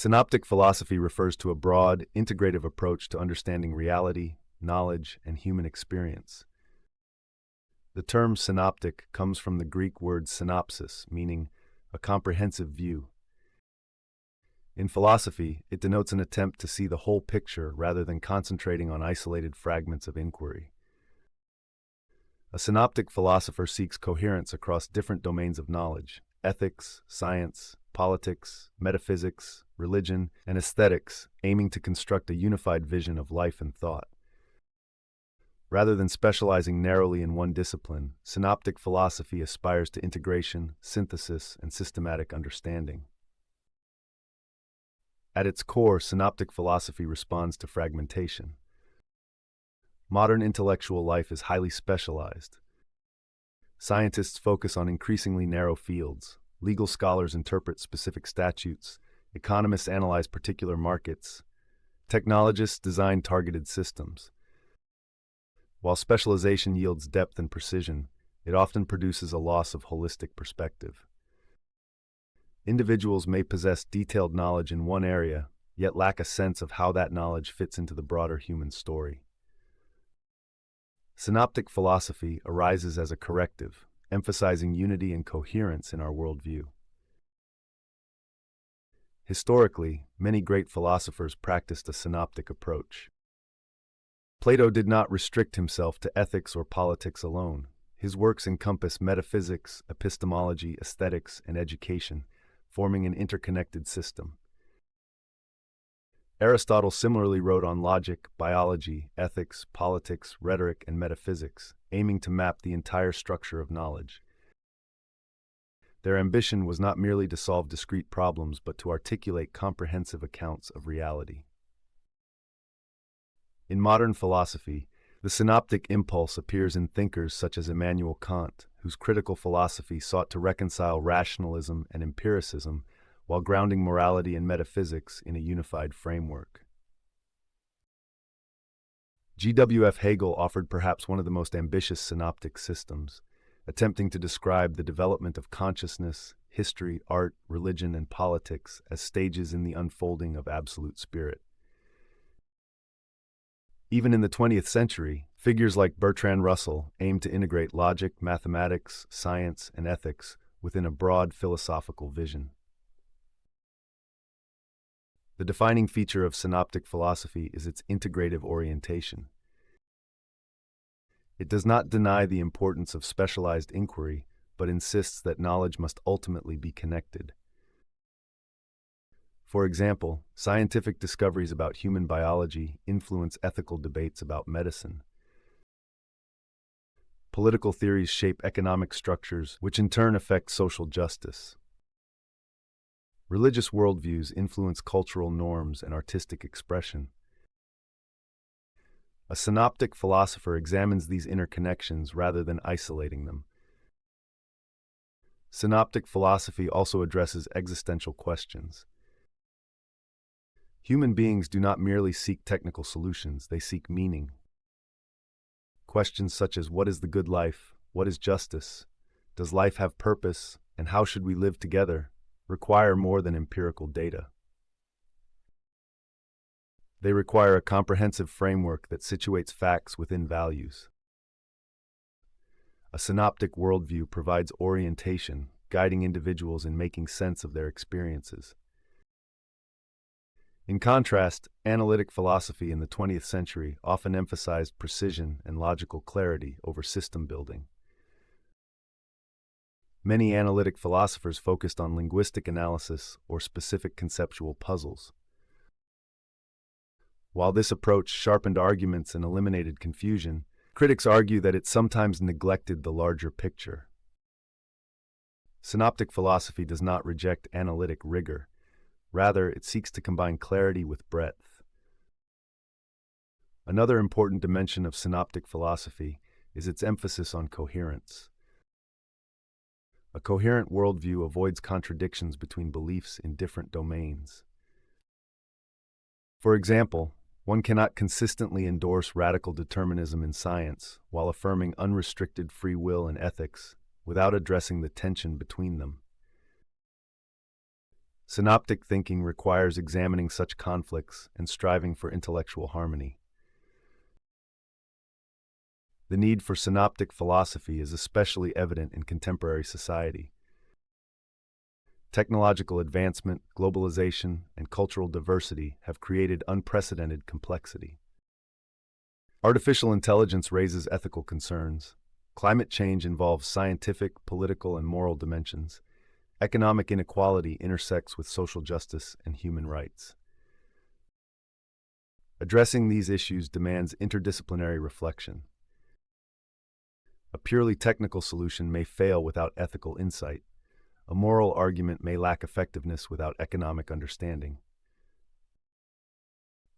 Synoptic philosophy refers to a broad, integrative approach to understanding reality, knowledge, and human experience. The term synoptic comes from the Greek word synopsis, meaning a comprehensive view. In philosophy, it denotes an attempt to see the whole picture rather than concentrating on isolated fragments of inquiry. A synoptic philosopher seeks coherence across different domains of knowledge: ethics, science, politics, metaphysics, religion, and aesthetics, aiming to construct a unified vision of life and thought. Rather than specializing narrowly in one discipline, synoptic philosophy aspires to integration, synthesis, and systematic understanding. At its core, synoptic philosophy responds to fragmentation. Modern intellectual life is highly specialized. Scientists focus on increasingly narrow fields. Legal scholars interpret specific statutes. Economists analyze particular markets. Technologists design targeted systems. While specialization yields depth and precision, it often produces a loss of holistic perspective. Individuals may possess detailed knowledge in one area, yet lack a sense of how that knowledge fits into the broader human story. Synoptic philosophy arises as a corrective, emphasizing unity and coherence in our worldview. Historically, many great philosophers practiced a synoptic approach. Plato did not restrict himself to ethics or politics alone. His works encompass metaphysics, epistemology, aesthetics, and education, forming an interconnected system. Aristotle similarly wrote on logic, biology, ethics, politics, rhetoric, and metaphysics, aiming to map the entire structure of knowledge. Their ambition was not merely to solve discrete problems, but to articulate comprehensive accounts of reality. In modern philosophy, the synoptic impulse appears in thinkers such as Immanuel Kant, whose critical philosophy sought to reconcile rationalism and empiricism while grounding morality and metaphysics in a unified framework. G.W.F. Hegel offered perhaps one of the most ambitious synoptic systems, attempting to describe the development of consciousness, history, art, religion, and politics as stages in the unfolding of absolute spirit. Even in the 20th century, figures like Bertrand Russell aimed to integrate logic, mathematics, science, and ethics within a broad philosophical vision. The defining feature of synoptic philosophy is its integrative orientation. It does not deny the importance of specialized inquiry, but insists that knowledge must ultimately be connected. For example, scientific discoveries about human biology influence ethical debates about medicine. Political theories shape economic structures, which in turn affect social justice. Religious worldviews influence cultural norms and artistic expression. A synoptic philosopher examines these interconnections rather than isolating them. Synoptic philosophy also addresses existential questions. Human beings do not merely seek technical solutions, they seek meaning. Questions such as what is the good life, what is justice, does life have purpose, and how should we live together, require more than empirical data. They require a comprehensive framework that situates facts within values. A synoptic worldview provides orientation, guiding individuals in making sense of their experiences. In contrast, analytic philosophy in the 20th century often emphasized precision and logical clarity over system building. Many analytic philosophers focused on linguistic analysis or specific conceptual puzzles. While this approach sharpened arguments and eliminated confusion, critics argue that it sometimes neglected the larger picture. Synoptic philosophy does not reject analytic rigor. Rather, it seeks to combine clarity with breadth. Another important dimension of synoptic philosophy is its emphasis on coherence. A coherent worldview avoids contradictions between beliefs in different domains. For example, one cannot consistently endorse radical determinism in science while affirming unrestricted free will in ethics without addressing the tension between them. Synoptic thinking requires examining such conflicts and striving for intellectual harmony. The need for synoptic philosophy is especially evident in contemporary society. Technological advancement, globalization, and cultural diversity have created unprecedented complexity. Artificial intelligence raises ethical concerns. Climate change involves scientific, political, and moral dimensions. Economic inequality intersects with social justice and human rights. Addressing these issues demands interdisciplinary reflection. A purely technical solution may fail without ethical insight. A moral argument may lack effectiveness without economic understanding.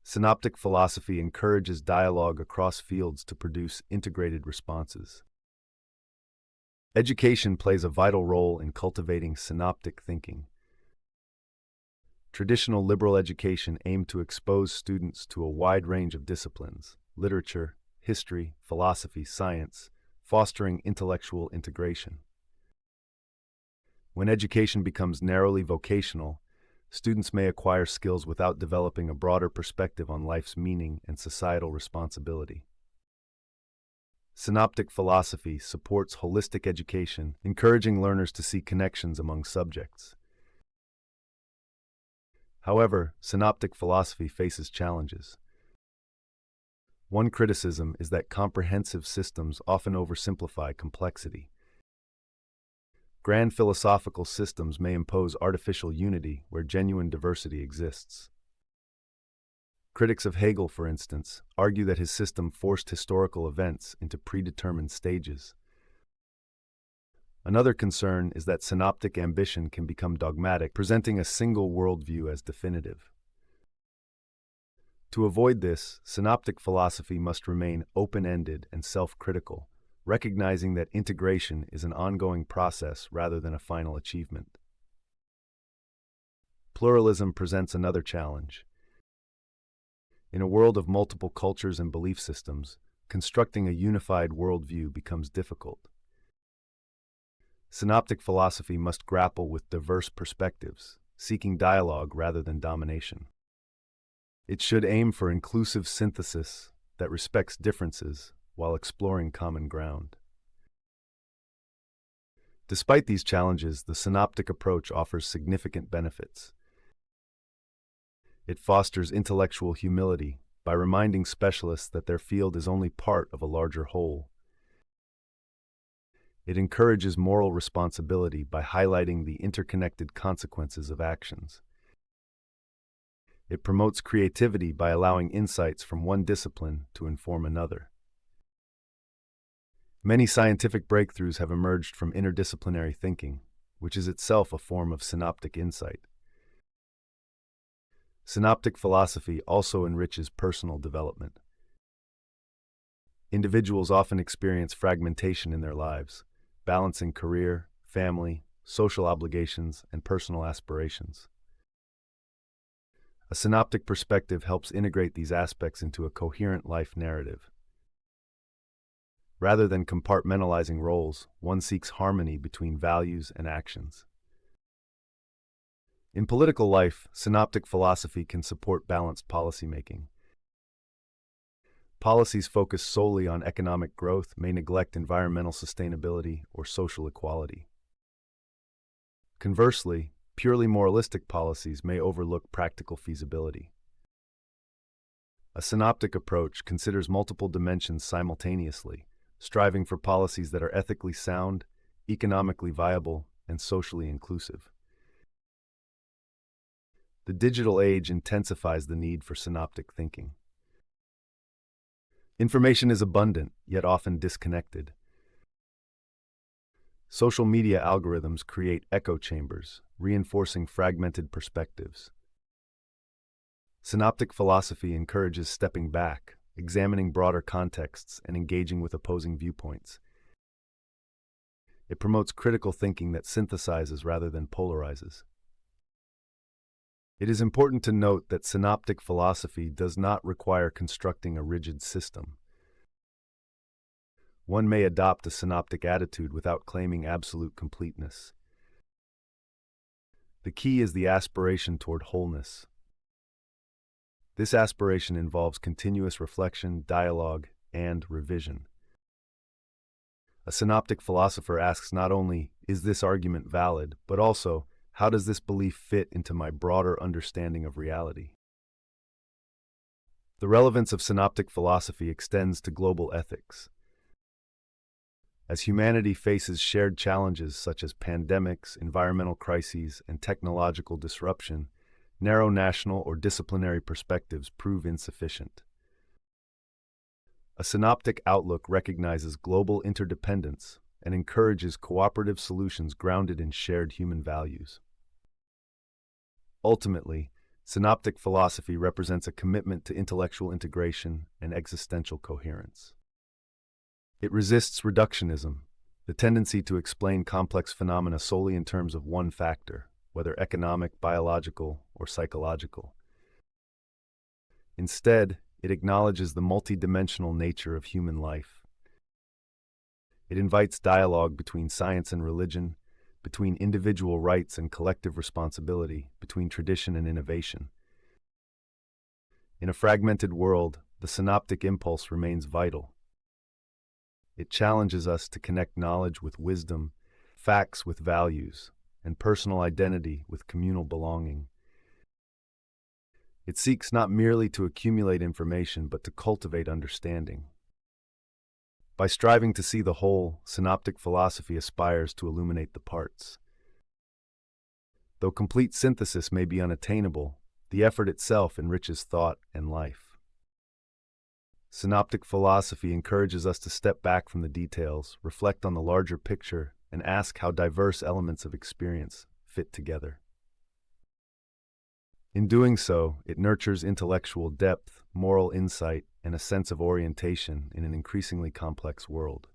Synoptic philosophy encourages dialogue across fields to produce integrated responses. Education plays a vital role in cultivating synoptic thinking. Traditional liberal education aimed to expose students to a wide range of disciplines: literature, history, philosophy, science, fostering intellectual integration. When education becomes narrowly vocational, students may acquire skills without developing a broader perspective on life's meaning and societal responsibility. Synoptic philosophy supports holistic education, encouraging learners to see connections among subjects. However, synoptic philosophy faces challenges. One criticism is that comprehensive systems often oversimplify complexity. Grand philosophical systems may impose artificial unity where genuine diversity exists. Critics of Hegel, for instance, argue that his system forced historical events into predetermined stages. Another concern is that synoptic ambition can become dogmatic, presenting a single worldview as definitive. To avoid this, synoptic philosophy must remain open-ended and self-critical, recognizing that integration is an ongoing process rather than a final achievement. Pluralism presents another challenge. In a world of multiple cultures and belief systems, constructing a unified worldview becomes difficult. Synoptic philosophy must grapple with diverse perspectives, seeking dialogue rather than domination. It should aim for inclusive synthesis that respects differences while exploring common ground. Despite these challenges, the synoptic approach offers significant benefits. It fosters intellectual humility by reminding specialists that their field is only part of a larger whole. It encourages moral responsibility by highlighting the interconnected consequences of actions. It promotes creativity by allowing insights from one discipline to inform another. Many scientific breakthroughs have emerged from interdisciplinary thinking, which is itself a form of synoptic insight. Synoptic philosophy also enriches personal development. Individuals often experience fragmentation in their lives, balancing career, family, social obligations, and personal aspirations. A synoptic perspective helps integrate these aspects into a coherent life narrative. Rather than compartmentalizing roles, one seeks harmony between values and actions. In political life, synoptic philosophy can support balanced policymaking. Policies focused solely on economic growth may neglect environmental sustainability or social equality. Conversely, purely moralistic policies may overlook practical feasibility. A synoptic approach considers multiple dimensions simultaneously, striving for policies that are ethically sound, economically viable, and socially inclusive. The digital age intensifies the need for synoptic thinking. Information is abundant, yet often disconnected. Social media algorithms create echo chambers, reinforcing fragmented perspectives. Synoptic philosophy encourages stepping back, examining broader contexts, and engaging with opposing viewpoints. It promotes critical thinking that synthesizes rather than polarizes. It is important to note that synoptic philosophy does not require constructing a rigid system. One may adopt a synoptic attitude without claiming absolute completeness. The key is the aspiration toward wholeness. This aspiration involves continuous reflection, dialogue, and revision. A synoptic philosopher asks not only, is this argument valid, but also, how does this belief fit into my broader understanding of reality? The relevance of synoptic philosophy extends to global ethics. As humanity faces shared challenges such as pandemics, environmental crises, and technological disruption, narrow national or disciplinary perspectives prove insufficient. A synoptic outlook recognizes global interdependence and encourages cooperative solutions grounded in shared human values. Ultimately, synoptic philosophy represents a commitment to intellectual integration and existential coherence. It resists reductionism, the tendency to explain complex phenomena solely in terms of one factor, whether economic, biological, or psychological. Instead, it acknowledges the multidimensional nature of human life. It invites dialogue between science and religion, between individual rights and collective responsibility, between tradition and innovation. In a fragmented world, the synoptic impulse remains vital. It challenges us to connect knowledge with wisdom, facts with values, and personal identity with communal belonging. It seeks not merely to accumulate information, but to cultivate understanding. By striving to see the whole, synoptic philosophy aspires to illuminate the parts. Though complete synthesis may be unattainable, the effort itself enriches thought and life. Synoptic philosophy encourages us to step back from the details, reflect on the larger picture, and ask how diverse elements of experience fit together. In doing so, it nurtures intellectual depth, moral insight, and a sense of orientation in an increasingly complex world.